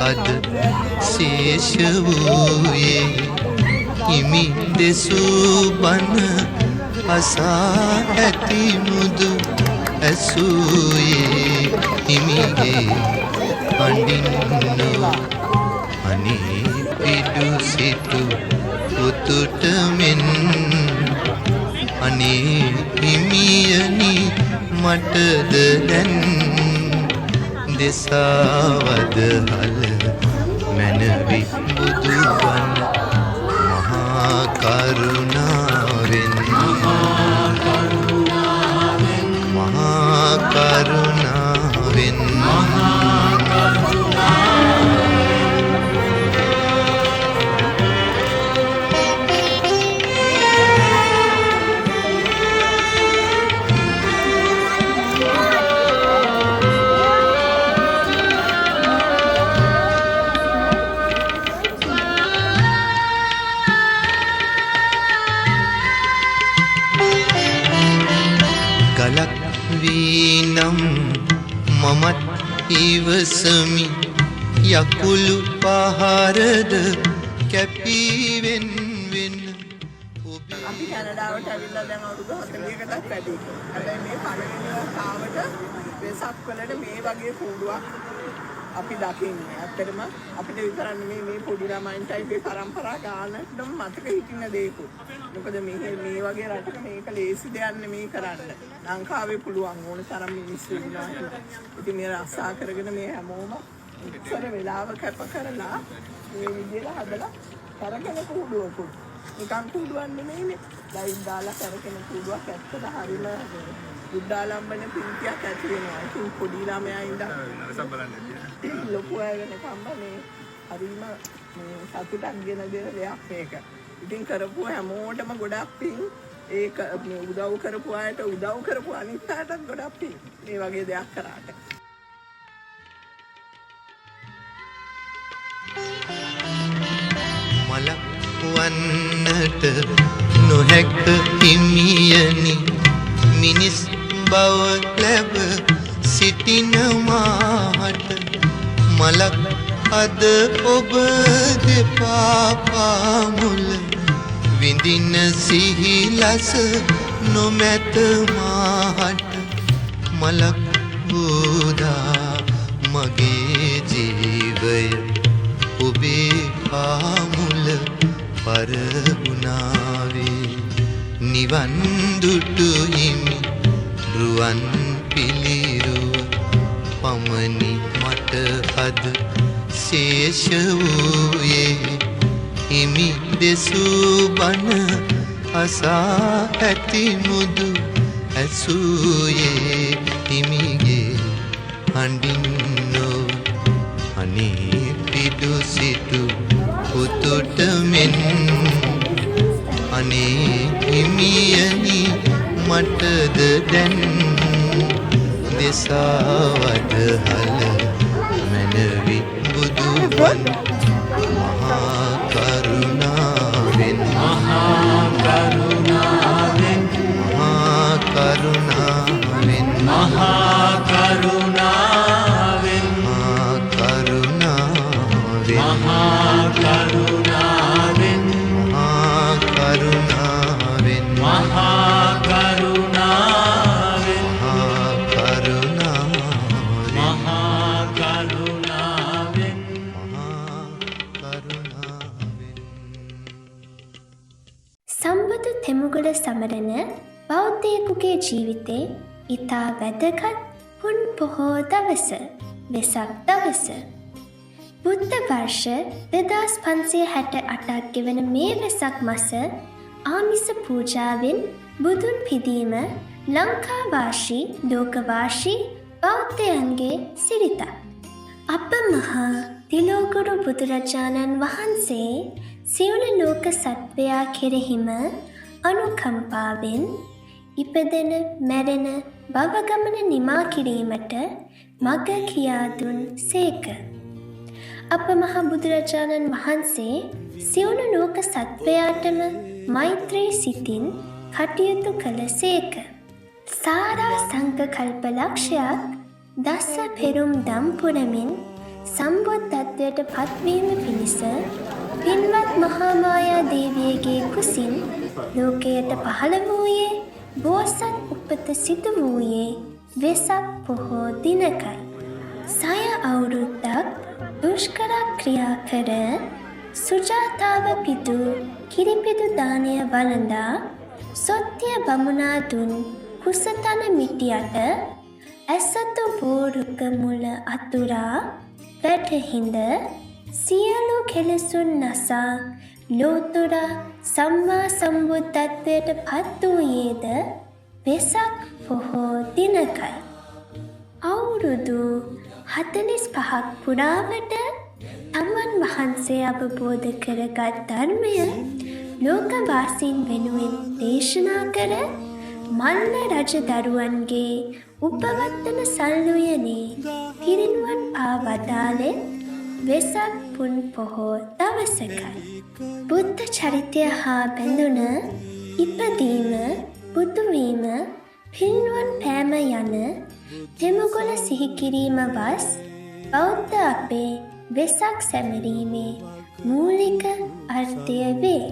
අද ශේෂ වූයේ හිමි දෙසූ බණ අසා ඇති මුදු ඇසූයේ හිමිගේ අඬින්නෝ අනේ පිඩු සිටු පුතුට මෙන් අනේ හිමියනි මටද දැන් දෙසවද හල මැනවි බුදුබණ මහා කරුණාවෙන් මහා කරුණාවෙන් ගලක් වීනම් මමත් ඉවසමි යකුළු පහරද කැපීවෙන් වෙන අපි කැනඩාවට ඇවිල්ලා දැන් අවුරුදු 40කටත් වැඩි. හැබැයි මේ පළවෙනි වතාවට වෙසක් වලට මේ වගේ කූඩුවක් අපි දකින්නේ. ඇත්තටම අපිට විතරක් නෙමෙයි මේ පොඩි ළමයින්ටයි මේ පරම්පරා ගානටම මතක හිටින දේකුත්. මොකද මේ වගේ රටක මේක ලේසි දෙයක් නෙමෙයි කරන්න. ලංකාවේ පුළුවන් ඕන තරම් මිනිස්සු ඉන්නවා. ඉතින් මේ රස්සා කරගෙන මේ හැමෝම ඉස්සර වෙලාව කැප කරලා මේ විදිහට හදලා කරගෙන කූඩුවකුත්. නිකන් කූඩුවක් නෙමෙයිනේ. ලයිට් දාලා කරගෙන කූඩුවක් ඇත්තට හරිම බුද්ධාලම්බන පින්තියක් ඇති වෙනවා. ඉතින් පොඩි ළමයා ඉඳන් ලොකු අය වෙනකම්ම මේ හරිම සතුටක් ගෙන දෙන දෙයක් මේක. ඉතින් කරපු හැමෝටම ගොඩක් පින්. ඒක උදව් කරපු අයට උදව් කරපු අනිත් අයටත් ගොඩක් පින්. මේ වගේ දෙයක් කරාට. මලක් වන්නට නොහැක හිමියනි මිනිස් බව ලැබ සිටිනමාට මලක් අද ඔබ දෙපා පාමුල විඳින සිහිලස නොමැත මාහට මලක් බුදා මගේ ජීවය ඔබේ පාමුල පරහුණාවේ නිවන් දුටු හිමි රුවන් පිළිරුව පමණි මට අද ශේෂ වූයේ හිමි දෙසූ බණ අසා ඇති මුදු ඇසූයේ හිමිගේ අඬින්නෝ අනේ පිඩු සිටු පුතුට මෙන් අනේ හිමියනි මටද දැන් දෙසවද හල මැනවි බුදුබණ මහා කරුණාවෙන් මහා කරුණාවෙන් මහා කරුණාවෙන් මහා කරුණාවෙන් මහා කරුණාවෙන් මහා කරුණාවෙන් මහා කරුණාවෙන් මහා කරුණාවෙන් මහා කරුණාවෙන් මහා කරුණාවෙන් මහා කරුණාවෙන් සම්බුදු තෙමුගොඩ සමරන බෞද්ධයෙකුගේ ජීවිතේ ඉතා වැදගත් පුන් පොහෝ දවස වෙසක් දවස. බුද්ධ වර්ෂ 2568ක් ගෙවන මේ වෙසක් මස ආමිස පූජාවෙන් බුදුන් පිදීම ලංකාවාසී ලෝකවාසී බෞද්ධයන්ගේ සිරිතක්. අප මහා තිලෝගුරු බුදුරජාණන් වහන්සේ සියලු ලෝක සත්වයා කෙරෙහිම අනුකම්පාවෙන් ඉපදෙන මැරෙන භවගමන නිමා කිරීමට මග කියා දුන් සේක. අප මහ බුදුරජාණන් වහන්සේ සියලු ලෝක සත්වයාටම මෛත්‍රී සිතින් කටයුතු කළ සේක. සාරා සංඝ කල්ප ලක්ෂයක් දස පෙරුම් දම් පුරමින් සම්බුද්ධත්වයට පත්වීම පිණිස පින්වත් මහාමායා දේවියගේ කුසින් ලෝකයට පහළ වූයේ බෝසත් උපත සිදු වූයේ වෙසක් පොහෝ දිනකයි. සය අවුරුද්දක් දුෂ්කර ක්‍රියා කර සුජාතාව පිදු කිරිපිදු දානය වළඳා සොත්‍ය බමුණා දුන් කුසතන මිටියට ඇසතු බෝරුක මුල අතුරා වැටහිඳ සියලු කෙලෙසුන් නසා ලෝතුරා සම්මා සම්බුද්ධත්වයට පත් වූයේද වෙසක් පොහෝ දිනකයි. අවුරුදු 45ක් පුරාවට තමන් වහන්සේ අවබෝධ කරගත් ධර්මය ලෝකවාසීන් වෙනුවෙන් දේශනා කර මල්ල රජ දරුවන්ගේ උපවත්තන සල්ලුයනේ පිරිනුවන් පා වදාළේ වෙසක් පුන් පොහෝ දවසකයි. බුද්ධ චරිතය හා බැඳුන ඉපදීම, බුදුවීම, පිරිනුවන් පෑම යන තෙමුගොල සිහි කිරීම වස් බෞද්ධ අපේ වෙසක් සැමරීමේ මූලික අර්ථය වේ.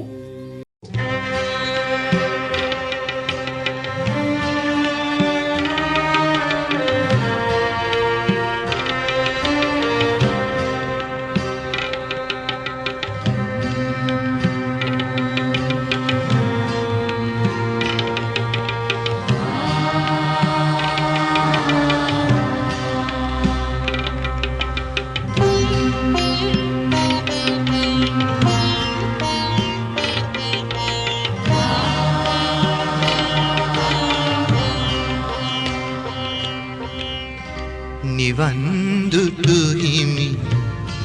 නිවන් දුටු හිමි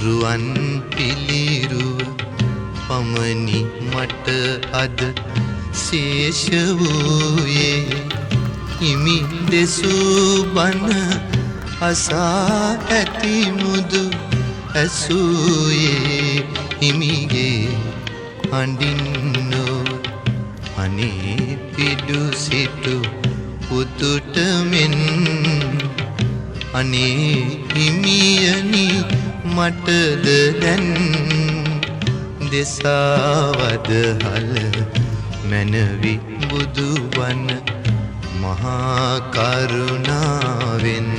රුවන් පිළිරුව පමණි මට අද ශේෂ වූයේ හිමි දෙසූ බණ අසා ඇති මුදු ඇසූයේ හිමිගේ හඬින්නෝ අනේ පිඩු සිටු පුතුට මෙන් අනේ හිමියනි මටද දැන් දෙසාවද හල මැනවි බුදුවන මහා කරුණාවෙන්